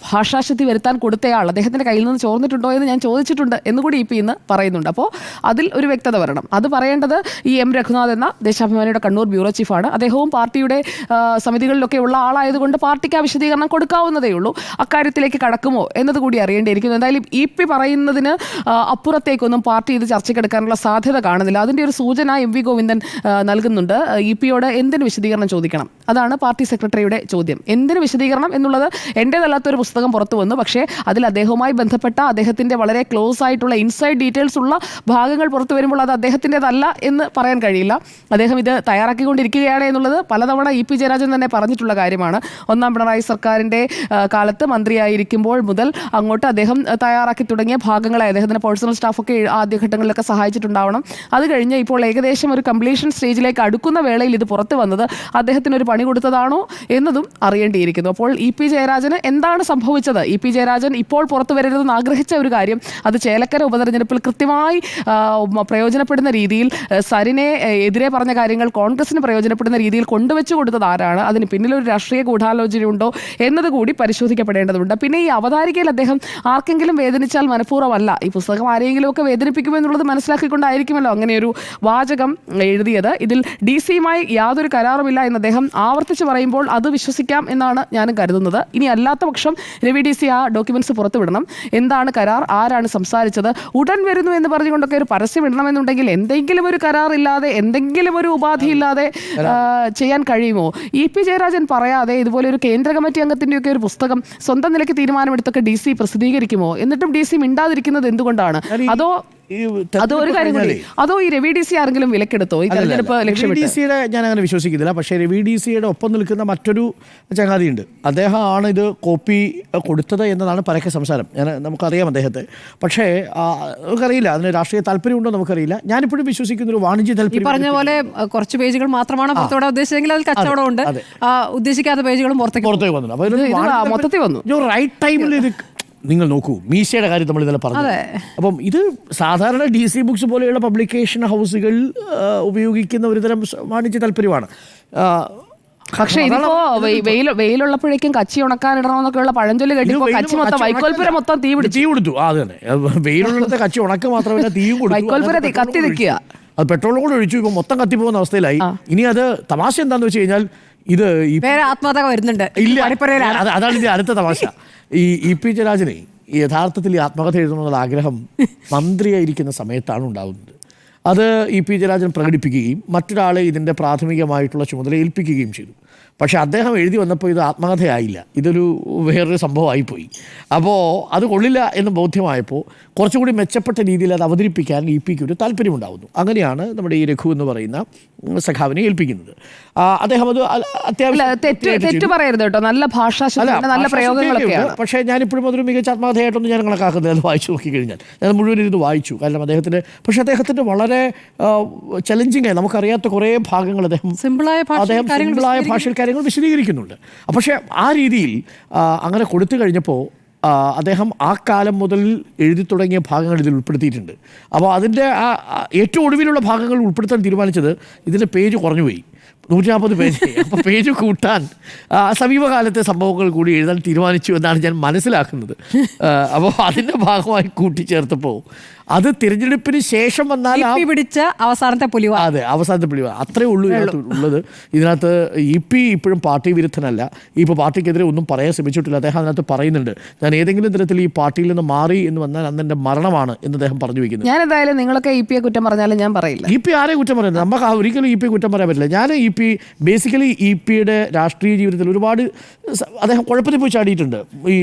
ഭാഷാശുദ്ധി വരുത്താൻ കൊടുത്തയാൾ അദ്ദേഹത്തിൻ്റെ കയ്യിൽ നിന്ന് ചോർന്നിട്ടുണ്ടോ എന്ന് ഞാൻ ചോദിച്ചിട്ടുണ്ട് എന്നുകൂടി EP ഇന്ന് പറയുന്നുണ്ട്. അപ്പോൾ അതിൽ ഒരു വ്യക്തത വരണം. അത് പറയേണ്ടത് ഈ M രഘുനാഥ് എന്ന ദേശാഭിമാനിയുടെ കണ്ണൂർ ബ്യൂറോ ചീഫാണ്. അദ്ദേഹവും പാർട്ടിയുടെ സമിതികളിലൊക്കെ ഉള്ള ആളായതുകൊണ്ട് പാർട്ടിക്ക് ആ വിശദീകരണം കൊടുക്കാവുന്നതേ ഉള്ളൂ. അക്കാര്യത്തിലേക്ക് കടക്കുമോ എന്നത് കൂടി അറിയേണ്ടിയിരിക്കുന്നു. എന്തായാലും EP പറയുന്നതിന് അപ്പുറത്തേക്കൊന്നും പാർട്ടി ഇത് ചർച്ചയ്ക്കെടുക്കാനുള്ള സാധ്യത കാണുന്നില്ല. അതിൻ്റെ ഒരു സൂചന MV ഗോവിന്ദൻ നൽകുന്നുണ്ട്. EP-യോട് എന്തിന് വിശദീകരണം ചോദിക്കണം? അതാണ് പാർട്ടി സെക്രട്ടറിയുടെ ചോദ്യം. എന്തിന് വിശദീകരണം എന്നുള്ളത് എൻ്റേതല്ലാത്തൊരു പുസ്തകം പുറത്തു വന്നു. പക്ഷേ അതിൽ അദ്ദേഹവുമായി ബന്ധപ്പെട്ട അദ്ദേഹത്തിൻ്റെ വളരെ ക്ലോസ് ആയിട്ടുള്ള ഇൻസൈഡ് ഡീറ്റെയിൽസ് ഉള്ള ഭാഗങ്ങൾ പുറത്തു വരുമ്പോൾ അത് അദ്ദേഹത്തിൻ്റെതല്ല എന്ന് പറയാൻ കഴിയില്ല. അദ്ദേഹം ഇത് തയ്യാറാക്കിക്കൊണ്ടിരിക്കുകയാണ് എന്നുള്ളത് പലതവണ ഇ പി ജയരാജൻ തന്നെ പറഞ്ഞിട്ടുള്ള കാര്യമാണ്. ഒന്നാം പിണറായി സർക്കാരിൻ്റെ കാലത്ത് മന്ത്രിയായിരിക്കുമ്പോൾ മുതൽ അങ്ങോട്ട് അദ്ദേഹം തയ്യാറാക്കി തുടങ്ങിയ ഭാഗങ്ങളെ അദ്ദേഹത്തിൻ്റെ പേഴ്സണൽ സ്റ്റാഫൊക്കെ ആദ്യഘട്ടങ്ങളിലൊക്കെ സഹായിച്ചിട്ടുണ്ടാവണം. അത് കഴിഞ്ഞ് ഇപ്പോൾ ഏകദേശം ഒരു കംപ്ലീഷൻ സ്റ്റേജിലേക്ക് അടുക്കുന്ന വേളയിൽ ഇത് പുറത്തു വന്നത് അദ്ദേഹത്തിന് ഒരു പണി കൊടുത്തതാണോ എന്നതും അറിയേണ്ടിയിരിക്കുന്നു. അപ്പോൾ ഇ പി ജയരാജന് എന്താണ് സംഭവിച്ചത്? ഇ പി ജയരാജൻ ഇപ്പോൾ പുറത്തു വരരുതെന്ന് ആഗ്രഹിച്ച ഒരു കാര്യം അത് ചേലക്കര ഉപതെരഞ്ഞെടുപ്പിൽ കൃത്യമായി പ്രയോജനപ്പെടുന്ന രീതിയിൽ സരിനെ എതിരെ പറഞ്ഞ കാര്യങ്ങൾ കോൺഗ്രസിന് പ്രയോജനപ്പെടുന്ന രീതിയിൽ കൊണ്ടുവച്ചു കൊടുത്തത് ആരാണ്? അതിന് പിന്നിലൊരു രാഷ്ട്രീയ ഗൂഢാലോചനയുണ്ടോ എന്നതുകൂടി പരിശോധിക്കപ്പെടേണ്ടതുണ്ട്. പിന്നെ ഈ അവതാരികയിൽ അദ്ദേഹം ആർക്കെങ്കിലും വേദനിച്ചാൽ മനഃപൂർവ്വമല്ല, ഈ പുസ്തകം ആരെങ്കിലുമൊക്കെ വേദനിപ്പിക്കുമെന്നുള്ളത് മനസ്സിലാക്കിക്കൊണ്ടായിരിക്കുമല്ലോ അങ്ങനെയൊരു വാചകം എഴുതിയത്. ഇതിൽ DC-യുമായി യാതൊരു കരാറുമില്ല എന്ന് അദ്ദേഹം ആവർത്തിച്ച് പറയുമ്പോൾ അത് വിശ്വസിക്കാം എന്നാണ് ഞാനും കരുതുന്നത്. ഇനി അല്ലാത്ത പക്ഷം രവി DC ആ ഡോക്യുമെന്റ്സ് പുറത്തുവിടണം. എന്താണ് കരാർ, ആരാണ് സംസാരിച്ചത്, ഉടൻ വരുന്നു എന്ന് പറഞ്ഞുകൊണ്ടൊക്കെ ഒരു പരസ്യം ഇടണമെന്നുണ്ടെങ്കിൽ എന്തെങ്കിലും ഒരു കരാറില്ലാതെ എന്തെങ്കിലും ഒരു ഉപാധിയില്ലാതെ ചെയ്യാൻ കഴിയുമോ? ഇ പി ജയരാജൻ പറയാതെ ഇതുപോലെ ഒരു കേന്ദ്ര കമ്മിറ്റി അംഗത്തിൻ്റെയൊക്കെ ഒരു പുസ്തകം സ്വന്തം നിലയ്ക്ക് തീരുമാനമെടുത്തൊക്കെ DC പ്രസിദ്ധീകരിക്കുമോ? എന്നിട്ടും DC മിണ്ടാതിരിക്കുന്നത് എന്തുകൊണ്ടാണ്? അതോ ഒരു കാര്യം കൂടി, അതോ ഈ രവി DC ആരെങ്കിലും വിലക്കെടുത്തോ ഈ തെരഞ്ഞെടുപ്പ് ലക്ഷ്യമിട്ട്? DC-യുടെ ഞാൻ അങ്ങനെ വിശ്വസിക്കുന്നില്ല. പക്ഷേ രവി DC-യുടെ ഒപ്പം നിൽക്കുന്ന മറ്റൊരു ചങ്ങാതിയുണ്ട്. അദ്ദേഹമാണ് ഇത് കോപ്പി കൊടുത്തത് എന്നതാണ് പരക്കെ സംസാരം. നമുക്കറിയാം അദ്ദേഹത്തെ. പക്ഷേ നമുക്കറിയില്ല അതിന് രാഷ്ട്രീയ താല്പര്യമുണ്ടോ നമുക്കറിയില്ല. ഞാനിപ്പോഴും വിശ്വസിക്കുന്ന ഒരു വാണിജ്യ താല്പര്യം. പറഞ്ഞ പോലെ കുറച്ച് പേജുകൾ മാത്രമാണ് പുറത്തോടെ ഉദ്ദേശിച്ചെങ്കിൽ അത് കച്ചവടമുണ്ട്. ഉദ്ദേശിക്കാത്ത പേജുകളും പുറത്തേക്ക് വന്നു. അപ്പോൾ മൊത്തത്തിൽ വന്നു റൈറ്റ് ടൈമിൽ ഇത് നിങ്ങൾ നോക്കൂ. മീശയുടെ കാര്യം നമ്മൾ ഇന്നലെ പറഞ്ഞു. അപ്പം ഇത് സാധാരണ DC ബുക്സ് പോലെയുള്ള പബ്ലിക്കേഷൻ ഹൗസുകൾ ഉപയോഗിക്കുന്ന ഒരുതരം വാണിജ്യ താല്പര്യമാണ്. പക്ഷേ ഇതിപ്പോ വെയിലുള്ളപ്പോഴേക്കും കച്ചി ഉണക്കാനിടണമെന്നൊക്കെയുള്ള പഴഞ്ചൊല്ല് കേട്ടിപ്പോ കച്ചി മൊത്തം വൈക്കോൽപുര മൊത്തം തീ കൊടുത്തു. അത് തന്നെ, വെയിലുള്ളത് കച്ചി ഉണക്ക മാത്രമല്ല തീയും കൊടുത്തു. വൈക്കോൽപുര കത്തി നിൽക്കുക, അത് പെട്രോളും കൂടെ ഒഴിച്ചു. ഇപ്പൊ മൊത്തം കത്തിപ്പോകുന്ന അവസ്ഥയിലായി. ഇനി അത് തമാശ എന്താന്ന് വെച്ച് കഴിഞ്ഞാൽ ഇത് ആത്മഹത്യ വരുന്നുണ്ട്. ഇല്ല, അതാണ് ഇതിന്റെ അടുത്ത തമാശ. ഈ പി ജയരാജനെ യഥാർത്ഥത്തിൽ ഈ ആത്മകഥ എഴുതണമെന്നുള്ള ആഗ്രഹം മന്ത്രിയായിരിക്കുന്ന സമയത്താണ് ഉണ്ടാകുന്നത്. അത് ഇ പി ജയരാജൻ പ്രകടിപ്പിക്കുകയും മറ്റൊരാളെ ഇതിൻ്റെ പ്രാഥമികമായിട്ടുള്ള ചുമതല ഏൽപ്പിക്കുകയും ചെയ്തു. പക്ഷേ അദ്ദേഹം എഴുതി വന്നപ്പോൾ ഇത് ആത്മകഥയായില്ല, ഇതൊരു വേറൊരു സംഭവമായിപ്പോയി. അപ്പോൾ അത് കൊള്ളില്ല എന്ന് ബോധ്യമായപ്പോൾ കുറച്ചുകൂടി മെച്ചപ്പെട്ട രീതിയിൽ അത് അവതരിപ്പിക്കാൻ ഇ പിക്ക് ഒരു താല്പര്യമുണ്ടാകുന്നു. അങ്ങനെയാണ് നമ്മുടെ ഈ രഘു എന്ന് പറയുന്ന സഖാവിനെ ഏൽപ്പിക്കുന്നത്. അദ്ദേഹം അത് അത്യാവശ്യം പറയരുത് കേട്ടോ, നല്ല ഭാഷ, നല്ല പ്രയോഗങ്ങളൊക്കെയാണ്. പക്ഷേ ഞാനിപ്പോഴും അതൊരു മികച്ച ആത്മകഥയായിട്ടൊന്നും ഞാൻ കണക്കാക്കുന്നത്. അത് വായിച്ചു നോക്കിക്കഴിഞ്ഞാൽ ഞാൻ മുഴുവൻ ഇരുന്ന് വായിച്ചു. കാരണം അദ്ദേഹത്തിൻ്റെ വളരെ ചലഞ്ചിങ് ആയി നമുക്കറിയാത്ത കുറേ ഭാഗങ്ങൾ അദ്ദേഹം സിമ്പിളായ ഭാഷയിൽ കാര്യങ്ങൾ വിശദീകരിക്കുന്നുണ്ട്. പക്ഷേ ആ രീതിയിൽ അങ്ങനെ കൊടുത്തു കഴിഞ്ഞപ്പോൾ അദ്ദേഹം ആ കാലം മുതൽ എഴുതി തുടങ്ങിയ ഭാഗങ്ങൾ ഇതിൽ ഉൾപ്പെടുത്തിയിട്ടുണ്ട്. അപ്പോൾ അതിൻ്റെ ഏറ്റവും ഒടുവിലുള്ള ഭാഗങ്ങൾ ഉൾപ്പെടുത്താൻ തീരുമാനിച്ചത് ഇതിൻ്റെ പേജ് കുറഞ്ഞുപോയി, 140 പേജ്. അപ്പോൾ പേജ് കൂട്ടാൻ സമീപകാലത്തെ സംഭവങ്ങൾ കൂടി എഴുതാൻ തീരുമാനിച്ചു എന്നാണ് ഞാൻ മനസ്സിലാക്കുന്നത്. അപ്പോൾ അതിൻ്റെ ഭാഗമായി കൂട്ടിച്ചേർത്തപ്പോൾ അത് തിരഞ്ഞെടുപ്പിന് ശേഷം വന്നാൽ പിടിച്ച അവസാനത്തെ പുലിവ. അതെ, അവസാനത്തെ പുലിവ അത്രേ ഉള്ളൂ ഉള്ളത്. ഇതിനകത്ത് ഇ പി ഇപ്പോഴും പാർട്ടി വിരുദ്ധനല്ല. ഇപ്പോൾ പാർട്ടിക്കെതിരെ ഒന്നും പറയാൻ ശ്രമിച്ചിട്ടില്ല. അദ്ദേഹം അതിനകത്ത് പറയുന്നുണ്ട്, ഞാൻ ഏതെങ്കിലും തരത്തിൽ ഈ പാർട്ടിയിൽ നിന്ന് മാറി എന്ന് വന്നാൽ അന്ന് എൻ്റെ മരണമാണ് എന്ന് അദ്ദേഹം പറഞ്ഞു വയ്ക്കുന്നത്. ഞാൻ എന്തായാലും നിങ്ങളൊക്കെ ഇ പിയെ കുറ്റം പറഞ്ഞാലും ഞാൻ പറയില്ല. ഇ പി ആരെ കുറ്റം പറയുന്നത്? നമുക്ക് ഒരിക്കലും ഇ പി കുറ്റം പറയാൻ പറ്റില്ല. ഞാൻ ഇ പി ബേസിക്കലി ഇ പിയുടെ രാഷ്ട്രീയ ജീവിതത്തിൽ ഒരുപാട് അദ്ദേഹം കുഴപ്പത്തിൽ പോയി ചാടിയിട്ടുണ്ട്. ഈ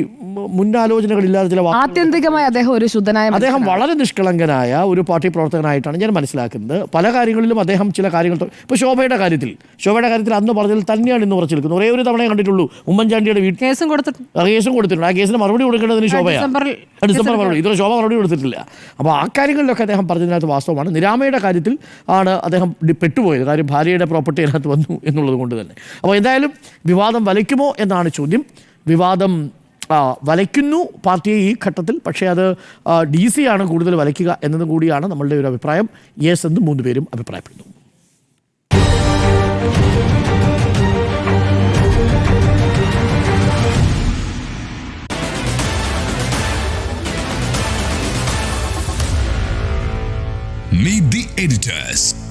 മുന്നാലോചനകളില്ലാതെ ചില ആത്യന്തികമായി അദ്ദേഹം ഒരു ശുദ്ധനായ, അദ്ദേഹം വളരെ നിഷ്കളങ്കനായ ഒരു പാർട്ടി പ്രവർത്തകനായിട്ടാണ് ഞാൻ മനസ്സിലാക്കുന്നത്. പല കാര്യങ്ങളിലും അദ്ദേഹം ചില കാര്യങ്ങൾ, ഇപ്പോൾ ശോഭയുടെ കാര്യത്തിൽ അന്ന് പറഞ്ഞതിൽ തന്നെയാണ് ഇന്ന് ഉറച്ചു നിൽക്കുന്നത്. ഒരേ ഒരു തവണയെ കണ്ടിട്ടുള്ളൂ ഉമ്മൻചാണ്ടിയുടെ വീട്ടിൽ കേസും കൊടുത്തിട്ടുണ്ട്. ആ കേസിന് മറുപടി കൊടുക്കേണ്ടതിന് ശോഭയാണ്, ഡിസംബർ മറുപടി. ഇതുവരെ ശോഭ മറുപടി കൊടുത്തിട്ടില്ല. അപ്പോൾ ആ കാര്യങ്ങളിലൊക്കെ അദ്ദേഹം പറഞ്ഞതിനകത്ത് വാസ്തവമാണ്. നിരാമയുടെ കാര്യത്തിൽ ആണ് അദ്ദേഹം പെട്ടുപോയത്. കാര്യം ഭാര്യയുടെ പ്രോപ്പർട്ടി അതിനകത്ത് വന്നു എന്നുള്ളത് കൊണ്ട് തന്നെ. അപ്പോൾ എന്തായാലും വിവാദം വലയ്ക്കുമോ എന്നാണ് ചോദ്യം. വിവാദം വലയ്ക്കുന്നു പാർട്ടിയെ ഈ ഘട്ടത്തിൽ. പക്ഷേ അത് DC ആണ് കൂടുതൽ വലയ്ക്കുക എന്നതും കൂടിയാണ് നമ്മളുടെ ഒരു അഭിപ്രായം. യെസ് എന്ന് 3 പേരും അഭിപ്രായപ്പെടുന്നു. Meet the editors.